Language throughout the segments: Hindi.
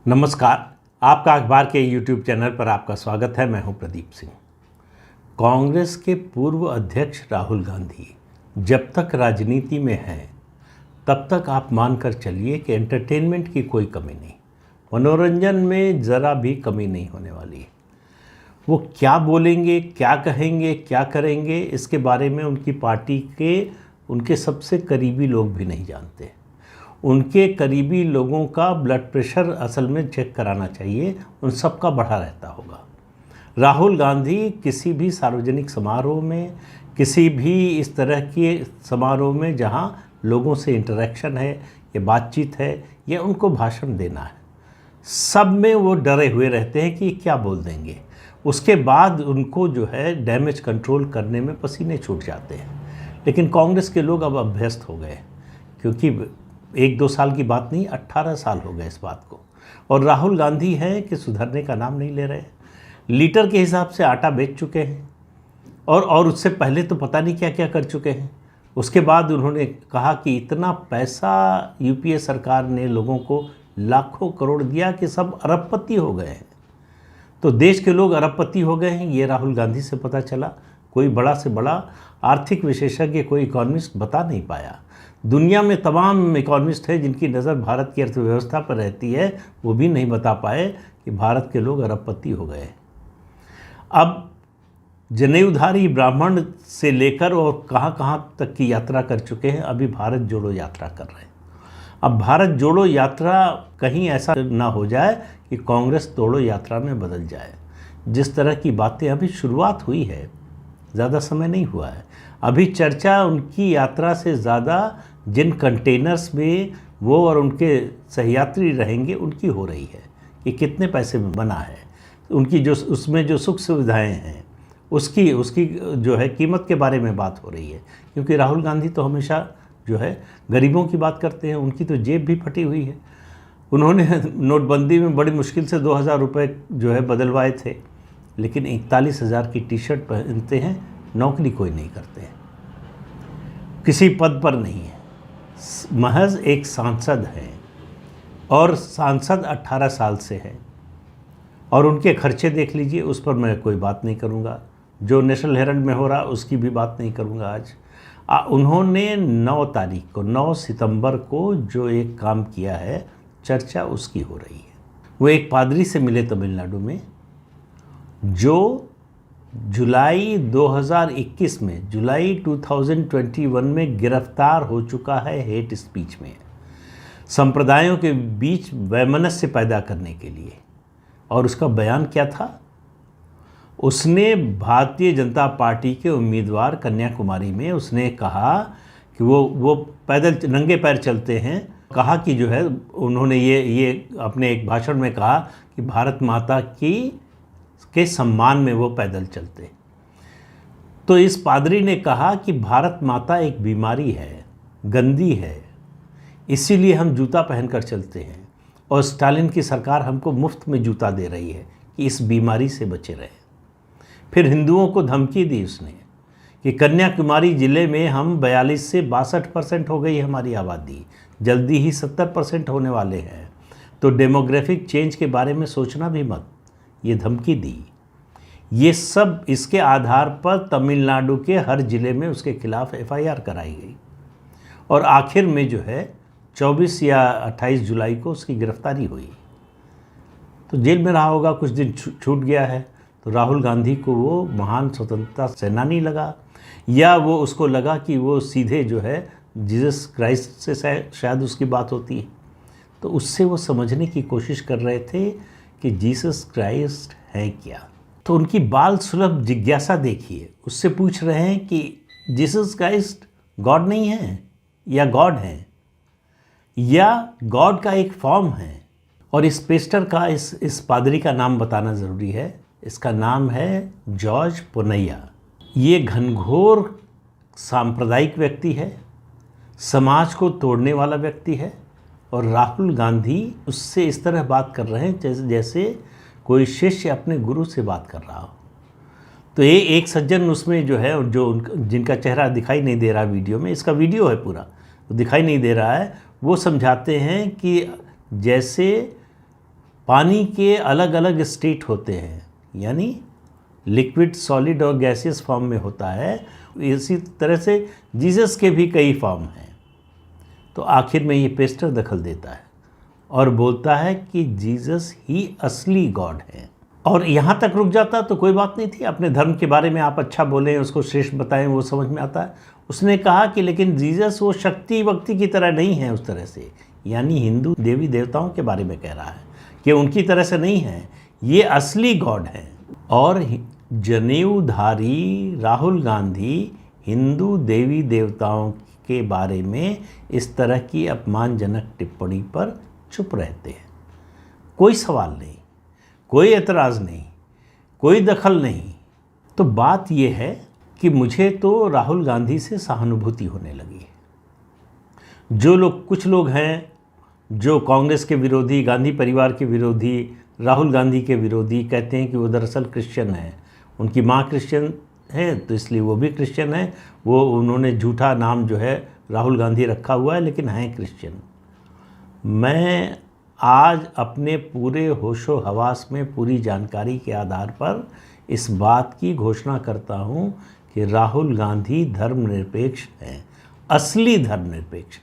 नमस्कार। आपका अखबार के यूट्यूब चैनल पर आपका स्वागत है। मैं हूं प्रदीप सिंह। कांग्रेस के पूर्व अध्यक्ष राहुल गांधी जब तक राजनीति में हैं तब तक आप मानकर चलिए कि एंटरटेनमेंट की कोई कमी नहीं, मनोरंजन में ज़रा भी कमी नहीं होने वाली है। वो क्या बोलेंगे, क्या कहेंगे, क्या करेंगे, इसके बारे में उनकी पार्टी के उनके सबसे करीबी लोग भी नहीं जानते। उनके करीबी लोगों का ब्लड प्रेशर असल में चेक कराना चाहिए, उन सब का बढ़ा रहता होगा। राहुल गांधी किसी भी सार्वजनिक समारोह में, किसी भी इस तरह के समारोह में जहां लोगों से इंटरेक्शन है या बातचीत है या उनको भाषण देना है, सब में वो डरे हुए रहते हैं कि क्या बोल देंगे। उसके बाद उनको जो है डैमेज कंट्रोल करने में पसीने छूट जाते हैं। लेकिन कांग्रेस के लोग अब अभ्यस्त हो गए, क्योंकि 1-2 साल की बात नहीं, 18 साल हो गए इस बात को। और राहुल गांधी हैं कि सुधरने का नाम नहीं ले रहे। लीटर के हिसाब से आटा बेच चुके हैं और उससे पहले तो पता नहीं क्या क्या कर चुके हैं। उसके बाद उन्होंने कहा कि इतना पैसा यूपीए सरकार ने लोगों को लाखों करोड़ दिया कि सब अरबपति हो गए हैं। तो देश के लोग अरबपति हो गए हैं, ये राहुल गांधी से पता चला। कोई बड़ा से बड़ा आर्थिक विशेषज्ञ, कोई इकोनॉमिस्ट बता नहीं पाया। दुनिया में तमाम इकोनॉमिस्ट हैं जिनकी नज़र भारत की अर्थव्यवस्था पर रहती है, वो भी नहीं बता पाए कि भारत के लोग अरबपति हो गए। अब जनेऊधारी ब्राह्मण से लेकर और कहाँ तक की यात्रा कर चुके हैं, अभी भारत जोड़ो यात्रा कर रहे हैं। अब भारत जोड़ो यात्रा कहीं ऐसा ना हो जाए कि कांग्रेस तोड़ो यात्रा में बदल जाए। जिस तरह की बातें अभी शुरुआत हुई है, ज़्यादा समय नहीं हुआ है। अभी चर्चा उनकी यात्रा से ज़्यादा जिन कंटेनर्स में वो और उनके सहयात्री रहेंगे उनकी हो रही है कि कितने पैसे में बना है, उनकी जो उसमें जो सुख सुविधाएं हैं उसकी जो है कीमत के बारे में बात हो रही है। क्योंकि राहुल गांधी तो हमेशा जो है गरीबों की बात करते हैं, उनकी तो जेब भी फटी हुई है। उन्होंने नोटबंदी में बड़ी मुश्किल से 2000 रुपये जो है बदलवाए थे, लेकिन 41,000 की टी शर्ट पहनते हैं, नौकरी कोई नहीं करते हैं, किसी पद पर नहीं है, महज एक सांसद हैं और सांसद 18 साल से हैं। और उनके खर्चे देख लीजिए, उस पर मैं कोई बात नहीं करूंगा। जो नेशनल हेराल्ड में हो रहा उसकी भी बात नहीं करूंगा आज। उन्होंने 9 सितंबर को जो एक काम किया है, चर्चा उसकी हो रही है। वो एक पादरी से मिले तमिलनाडु में, जो जुलाई 2021 में, जुलाई 2021 में गिरफ्तार हो चुका है हेट स्पीच में, संप्रदायों के बीच वैमनस्य पैदा करने के लिए। और उसका बयान क्या था? उसने भारतीय जनता पार्टी के उम्मीदवार कन्याकुमारी में उसने कहा कि वो पैदल नंगे पैर चलते हैं। कहा कि जो है उन्होंने ये अपने एक भाषण में कहा कि भारत माता के सम्मान में वो पैदल चलते। तो इस पादरी ने कहा कि भारत माता एक बीमारी है, गंदी है, इसीलिए हम जूता पहनकर चलते हैं और स्टालिन की सरकार हमको मुफ्त में जूता दे रही है कि इस बीमारी से बचे रहे। फिर हिंदुओं को धमकी दी उसने कि कन्याकुमारी ज़िले में हम 42 से 62% हो गई हमारी आबादी, जल्दी ही 70% होने वाले हैं, तो डेमोग्राफिक चेंज के बारे में सोचना भी मत, ये धमकी दी। ये सब इसके आधार पर तमिलनाडु के हर ज़िले में उसके खिलाफ एफआईआर कराई गई और आखिर में जो है 24 या 28 जुलाई को उसकी गिरफ्तारी हुई। तो जेल में रहा होगा, कुछ दिन छूट गया है। तो राहुल गांधी को वो महान स्वतंत्रता सेनानी लगा, या वो उसको लगा कि वो सीधे जो है जीसस क्राइस्ट से शायद उसकी बात होती है। तो उससे वो समझने की कोशिश कर रहे थे कि जीसस क्राइस्ट है क्या। तो उनकी बाल सुलभ जिज्ञासा देखिए, उससे पूछ रहे हैं कि जीसस क्राइस्ट गॉड नहीं है या गॉड है या गॉड का एक फॉर्म है। और इस पेस्टर का, इस पादरी का नाम बताना ज़रूरी है। इसका नाम है जॉर्ज पोनैया। ये घनघोर सांप्रदायिक व्यक्ति है, समाज को तोड़ने वाला व्यक्ति है। और राहुल गांधी उससे इस तरह बात कर रहे हैं जैसे कोई शिष्य अपने गुरु से बात कर रहा हो। तो ये एक सज्जन उसमें जो है, जिनका चेहरा दिखाई नहीं दे रहा वीडियो में, इसका वीडियो है पूरा, वो दिखाई नहीं दे रहा है, वो समझाते हैं कि जैसे पानी के अलग अलग स्टेट होते हैं, यानी लिक्विड, सॉलिड और गैसियस फॉर्म में होता है। इसी तरह से जीसस के भी कई फॉर्म हैं। तो आखिर में ये पेस्टर दखल देता है और बोलता है कि जीसस ही असली गॉड है। और यहाँ तक रुक जाता तो कोई बात नहीं थी, अपने धर्म के बारे में आप अच्छा बोलें, उसको श्रेष्ठ बताएं, वो समझ में आता है। उसने कहा कि लेकिन जीसस वो शक्ति वक्ति की तरह नहीं है उस तरह से, यानी हिंदू देवी देवताओं के बारे में कह रहा है कि उनकी तरह से नहीं है, ये असली गॉड है। और जनेऊधारी राहुल गांधी हिंदू देवी देवताओं के बारे में इस तरह की अपमानजनक टिप्पणी पर चुप रहते हैं। कोई सवाल नहीं, कोई एतराज़ नहीं, कोई दखल नहीं। तो बात यह है कि मुझे तो राहुल गांधी से सहानुभूति होने लगी है। जो लोग, कुछ लोग हैं जो कांग्रेस के विरोधी, गांधी परिवार के विरोधी, राहुल गांधी के विरोधी, कहते हैं कि वो दरअसल क्रिश्चियन है, उनकी माँ क्रिश्चियन है तो इसलिए वो भी क्रिश्चियन है, वो उन्होंने झूठा नाम जो है राहुल गांधी रखा हुआ है लेकिन हैं क्रिश्चियन। मैं आज अपने पूरे होशो हवास में पूरी जानकारी के आधार पर इस बात की घोषणा करता हूँ कि राहुल गांधी धर्मनिरपेक्ष हैं, असली धर्मनिरपेक्ष।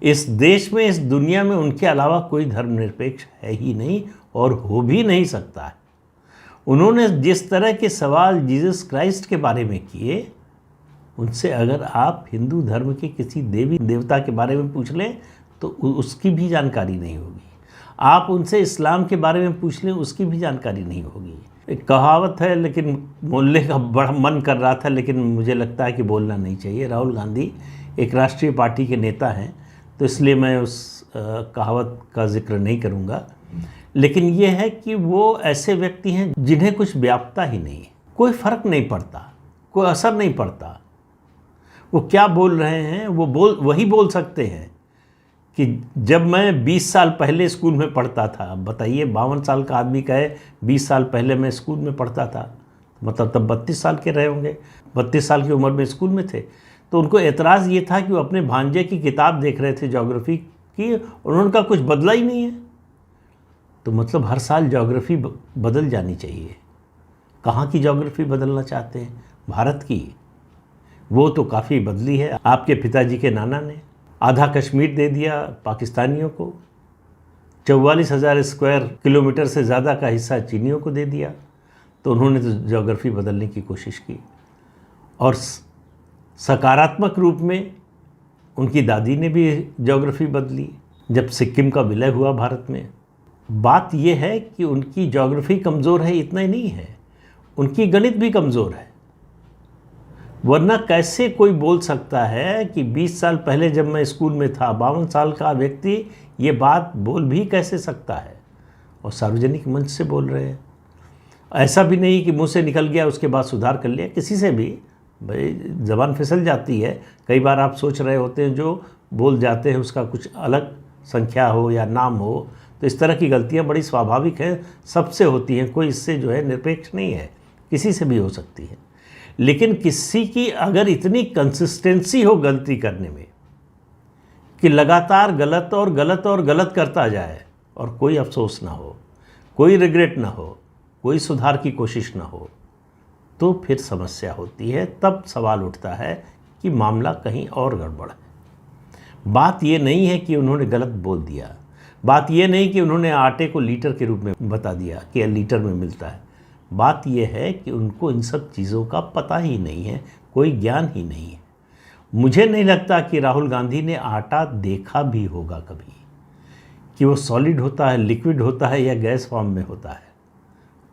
इस देश में, इस दुनिया में उनके अलावा कोई धर्मनिरपेक्ष है ही नहीं और हो भी नहीं सकता है। उन्होंने जिस तरह के सवाल जीसस क्राइस्ट के बारे में किए, उनसे अगर आप हिंदू धर्म के किसी देवी देवता के बारे में पूछ लें तो उसकी भी जानकारी नहीं होगी। आप उनसे इस्लाम के बारे में पूछ लें, उसकी भी जानकारी नहीं होगी। एक कहावत है, लेकिन बोलने का बड़ा मन कर रहा था, लेकिन मुझे लगता है कि बोलना नहीं चाहिए। राहुल गांधी एक राष्ट्रीय पार्टी के नेता हैं, तो इसलिए मैं उस कहावत का जिक्र नहीं करूँगा। लेकिन ये है कि वो ऐसे व्यक्ति हैं जिन्हें कुछ व्यापता ही नहीं है, कोई फ़र्क नहीं पड़ता, कोई असर नहीं पड़ता। वो क्या बोल रहे हैं वो वही बोल सकते हैं कि जब मैं 20 साल पहले स्कूल में पढ़ता था। बताइए, 52 साल का आदमी कहे 20 साल पहले मैं स्कूल में पढ़ता था, मतलब तब 32 साल के रहे होंगे, 32 साल की उम्र में स्कूल में थे। तो उनको एतराज़ ये था कि वो अपने भांजे की किताब देख रहे थे ज्योग्राफी की, और उनका कुछ बदला ही नहीं है। तो मतलब हर साल ज्योग्राफी बदल जानी चाहिए। कहाँ की ज्योग्राफी बदलना चाहते हैं? भारत की। वो तो काफ़ी बदली है। आपके पिताजी के नाना ने आधा कश्मीर दे दिया पाकिस्तानियों को, 44,000 स्क्वायर किलोमीटर से ज़्यादा का हिस्सा चीनियों को दे दिया। तो उन्होंने तो ज्योग्राफी बदलने की कोशिश की, और सकारात्मक रूप में उनकी दादी ने भी ज्योग्राफी बदली जब सिक्किम का विलय हुआ भारत में। बात यह है कि उनकी ज्योग्राफी कमज़ोर है, इतना ही नहीं है, उनकी गणित भी कमज़ोर है। वरना कैसे कोई बोल सकता है कि 20 साल पहले जब मैं स्कूल में था, 52 साल का व्यक्ति ये बात बोल भी कैसे सकता है, और सार्वजनिक मंच से बोल रहे हैं। ऐसा भी नहीं कि मुंह से निकल गया उसके बाद सुधार कर लिया। किसी से भी भाई ज़बान फिसल जाती है। कई बार आप सोच रहे होते हैं जो बोल जाते हैं उसका कुछ अलग संख्या हो या नाम हो, तो इस तरह की गलतियां बड़ी स्वाभाविक हैं, सबसे होती हैं। कोई इससे जो है निरपेक्ष नहीं है, किसी से भी हो सकती है। लेकिन किसी की अगर इतनी कंसिस्टेंसी हो गलती करने में कि लगातार गलत और गलत और गलत करता जाए और कोई अफसोस ना हो, कोई रिग्रेट ना हो, कोई सुधार की कोशिश ना हो, तो फिर समस्या होती है। तब सवाल उठता है कि मामला कहीं और गड़बड़ है। बात ये नहीं है कि उन्होंने गलत बोल दिया, बात ये नहीं कि उन्होंने आटे को लीटर के रूप में बता दिया कि लीटर में मिलता है। बात यह है कि उनको इन सब चीज़ों का पता ही नहीं है, कोई ज्ञान ही नहीं है। मुझे नहीं लगता कि राहुल गांधी ने आटा देखा भी होगा कभी, कि वो सॉलिड होता है, लिक्विड होता है या गैस फॉर्म में होता है।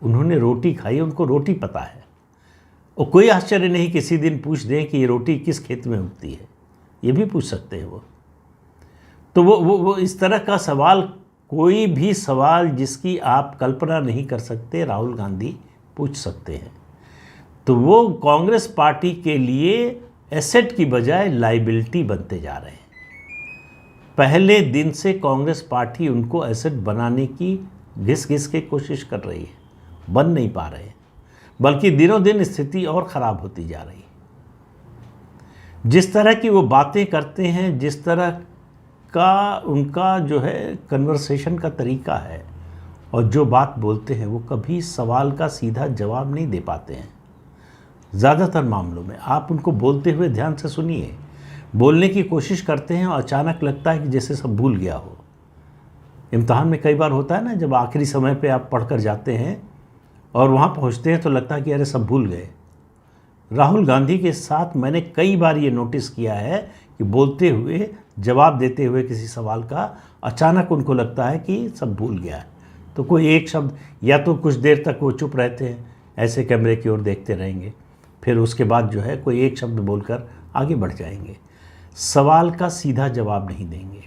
उन्होंने रोटी खाई, उनको रोटी पता है। और कोई आश्चर्य नहीं किसी दिन पूछ दें कि ये रोटी किस खेत में उगती है, ये भी पूछ सकते हैं वो। तो वो इस तरह का सवाल, कोई भी सवाल जिसकी आप कल्पना नहीं कर सकते, राहुल गांधी पूछ सकते हैं। तो वो कांग्रेस पार्टी के लिए एसेट की बजाय लाइबिलिटी बनते जा रहे हैं। पहले दिन से कांग्रेस पार्टी उनको एसेट बनाने की घिस घिस के कोशिश कर रही है, बन नहीं पा रहे हैं, बल्कि दिनों दिन स्थिति और ख़राब होती जा रही है। जिस तरह की वो बातें करते हैं, जिस तरह का उनका जो है कन्वर्सेशन का तरीका है, और जो बात बोलते हैं वो कभी सवाल का सीधा जवाब नहीं दे पाते हैं। ज़्यादातर मामलों में आप उनको बोलते हुए ध्यान से सुनिए, बोलने की कोशिश करते हैं और अचानक लगता है कि जैसे सब भूल गया हो। इम्तिहान में कई बार होता है ना, जब आखिरी समय पे आप पढ़कर जाते हैं और वहाँ पहुँचते हैं तो लगता है कि अरे सब भूल गए। राहुल गांधी के साथ मैंने कई बार ये नोटिस किया है कि बोलते हुए, जवाब देते हुए किसी सवाल का अचानक उनको लगता है कि सब भूल गया है। तो कोई एक शब्द, या तो कुछ देर तक वो चुप रहते हैं, ऐसे कैमरे की ओर देखते रहेंगे, फिर उसके बाद जो है कोई एक शब्द बोलकर आगे बढ़ जाएंगे, सवाल का सीधा जवाब नहीं देंगे।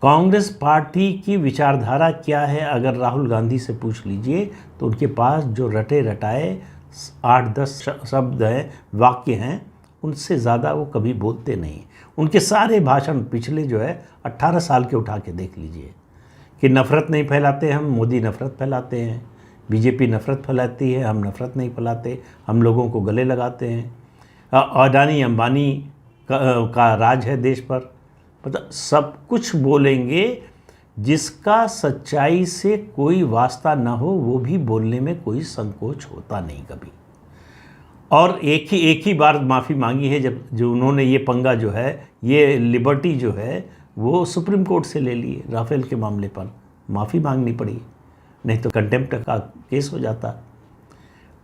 कांग्रेस पार्टी की विचारधारा क्या है अगर राहुल गांधी से पूछ लीजिए तो उनके पास जो रटे रटाए 8-10 शब्द हैं, वाक्य हैं, उनसे ज़्यादा वो कभी बोलते नहीं। उनके सारे भाषण पिछले जो है 18 साल के उठा के देख लीजिए कि नफ़रत नहीं फैलाते हम, मोदी नफ़रत फैलाते हैं, बीजेपी नफ़रत फैलाती है, हम नफ़रत नहीं फैलाते, हम लोगों को गले लगाते हैं, अडानी अंबानी का राज है देश पर, मतलब सब कुछ बोलेंगे। जिसका सच्चाई से कोई वास्ता ना हो वो भी बोलने में कोई संकोच होता नहीं कभी। और एक ही बार माफ़ी मांगी है, जब जो उन्होंने ये पंगा जो है, ये लिबर्टी जो है वो सुप्रीम कोर्ट से ले ली राफेल के मामले पर, माफ़ी मांगनी पड़ी, नहीं तो कंटेम्प्ट का केस हो जाता।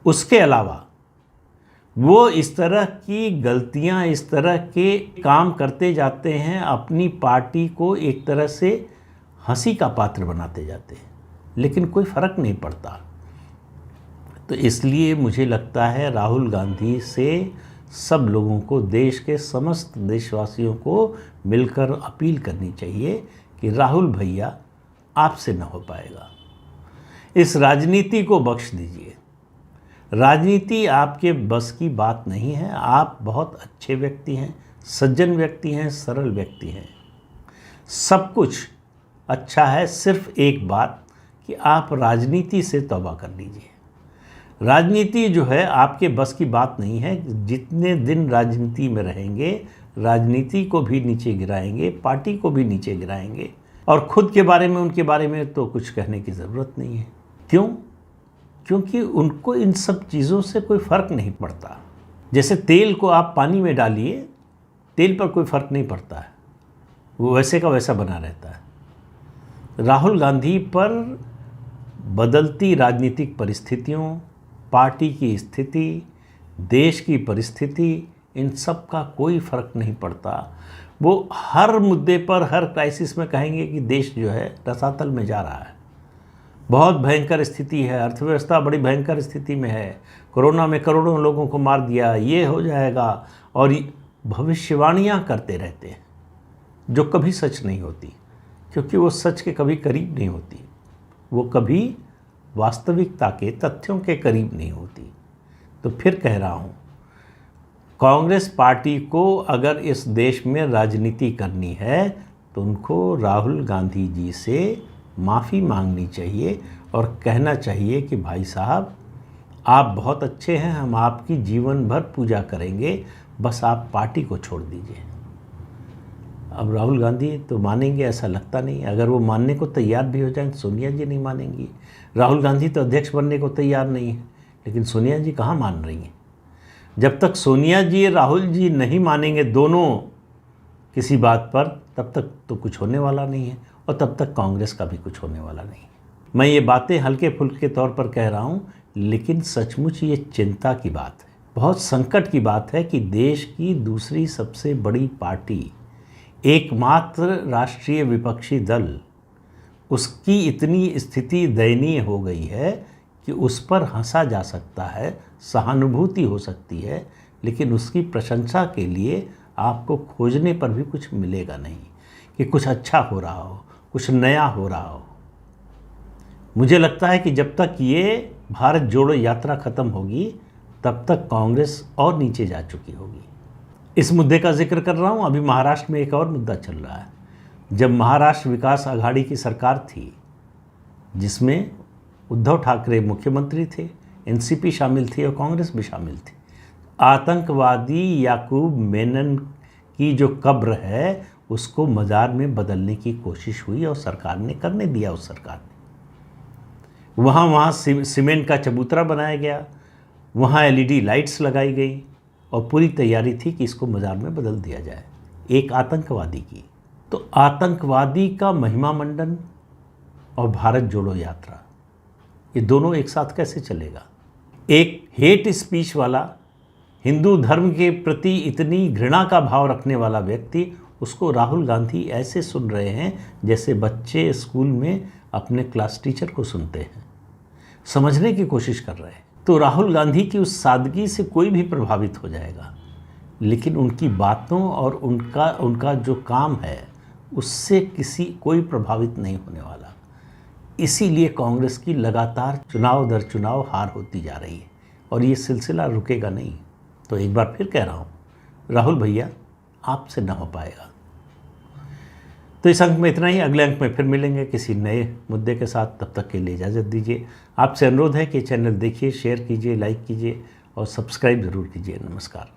उसके अलावा वो इस तरह की गलतियां, इस तरह के काम करते जाते हैं, अपनी पार्टी को एक तरह से हंसी का पात्र बनाते जाते हैं, लेकिन कोई फ़र्क नहीं पड़ता। तो इसलिए मुझे लगता है राहुल गांधी से सब लोगों को, देश के समस्त देशवासियों को मिलकर अपील करनी चाहिए कि राहुल भैया आपसे न हो पाएगा, इस राजनीति को बख्श दीजिए। राजनीति आपके बस की बात नहीं है। आप बहुत अच्छे व्यक्ति हैं, सज्जन व्यक्ति हैं, सरल व्यक्ति हैं, सब कुछ अच्छा है, सिर्फ एक बात कि आप राजनीति से तौबा कर लीजिए। राजनीति जो है आपके बस की बात नहीं है। जितने दिन राजनीति में रहेंगे, राजनीति को भी नीचे गिराएंगे, पार्टी को भी नीचे गिराएंगे, और खुद के बारे में, उनके बारे में तो कुछ कहने की ज़रूरत नहीं है। क्यों? क्योंकि उनको इन सब चीज़ों से कोई फ़र्क नहीं पड़ता। जैसे तेल को आप पानी में डालिए, तेल पर कोई फ़र्क नहीं पड़ता है, वो वैसे का वैसा बना रहता है। राहुल गांधी पर बदलती राजनीतिक परिस्थितियों, पार्टी की स्थिति, देश की परिस्थिति, इन सब का कोई फ़र्क नहीं पड़ता। वो हर मुद्दे पर, हर क्राइसिस में कहेंगे कि देश जो है रसातल में जा रहा है, बहुत भयंकर स्थिति है, अर्थव्यवस्था बड़ी भयंकर स्थिति में है, कोरोना में करोड़ों लोगों को मार दिया, ये हो जाएगा, और भविष्यवाणियाँ करते रहते हैं जो कभी सच नहीं होती, क्योंकि वो सच के कभी करीब नहीं होती, वो कभी वास्तविकता के, तथ्यों के करीब नहीं होती। तो फिर कह रहा हूँ, कांग्रेस पार्टी को अगर इस देश में राजनीति करनी है तो उनको राहुल गांधी जी से माफ़ी मांगनी चाहिए और कहना चाहिए कि भाई साहब आप बहुत अच्छे हैं, हम आपकी जीवन भर पूजा करेंगे, बस आप पार्टी को छोड़ दीजिए। अब राहुल गांधी तो मानेंगे ऐसा लगता नहीं। अगर वो मानने को तैयार भी हो जाएं तो सोनिया जी नहीं मानेंगी। राहुल गांधी तो अध्यक्ष बनने को तैयार नहीं है, लेकिन सोनिया जी कहाँ मान रही हैं। जब तक सोनिया जी, राहुल जी नहीं मानेंगे दोनों किसी बात पर, तब तक तो कुछ होने वाला नहीं है, और तब तक कांग्रेस का भी कुछ होने वाला नहीं है। मैं ये बातें हल्के फुल्के तौर पर कह रहा हूँ, लेकिन सचमुच ये चिंता की बात है, बहुत संकट की बात है कि देश की दूसरी सबसे बड़ी पार्टी, एकमात्र राष्ट्रीय विपक्षी दल, उसकी इतनी स्थिति दयनीय हो गई है कि उस पर हंसा जा सकता है, सहानुभूति हो सकती है, लेकिन उसकी प्रशंसा के लिए आपको खोजने पर भी कुछ मिलेगा नहीं कि कुछ अच्छा हो रहा हो, कुछ नया हो रहा हो। मुझे लगता है कि जब तक ये भारत जोड़ो यात्रा ख़त्म होगी, तब तक कांग्रेस और नीचे जा चुकी होगी। इस मुद्दे का जिक्र कर रहा हूँ, अभी महाराष्ट्र में एक और मुद्दा चल रहा है। जब महाराष्ट्र विकास आघाड़ी की सरकार थी, जिसमें उद्धव ठाकरे मुख्यमंत्री थे, एनसीपी शामिल थी और कांग्रेस भी शामिल थी, आतंकवादी याकूब मेनन की जो कब्र है उसको मज़ार में बदलने की कोशिश हुई और सरकार ने करने दिया। उस सरकार ने वहाँ सीमेंट का चबूतरा बनाया गया, वहाँ एलईडी लाइट्स लगाई गई और पूरी तैयारी थी कि इसको मज़ार में बदल दिया जाए, एक आतंकवादी की। तो आतंकवादी का महिमा मंडन और भारत जोड़ो यात्रा, ये दोनों एक साथ कैसे चलेगा? एक हेट स्पीच वाला, हिंदू धर्म के प्रति इतनी घृणा का भाव रखने वाला व्यक्ति, उसको राहुल गांधी ऐसे सुन रहे हैं जैसे बच्चे स्कूल में अपने क्लास टीचर को सुनते हैं, समझने की कोशिश कर रहे हैं। तो राहुल गांधी की उस सादगी से कोई भी प्रभावित हो जाएगा, लेकिन उनकी बातों और उनका जो काम है उससे कोई प्रभावित नहीं होने वाला। इसीलिए कांग्रेस की लगातार चुनाव दर चुनाव हार होती जा रही है और ये सिलसिला रुकेगा नहीं। तो एक बार फिर कह रहा हूँ, राहुल भैया आपसे ना हो पाएगा। तो इस अंक में इतना ही, अगले अंक में फिर मिलेंगे किसी नए मुद्दे के साथ। तब तक के लिए इजाज़त दीजिए। आपसे अनुरोध है कि चैनल देखिए, शेयर कीजिए, लाइक कीजिए और सब्सक्राइब ज़रूर कीजिए। नमस्कार।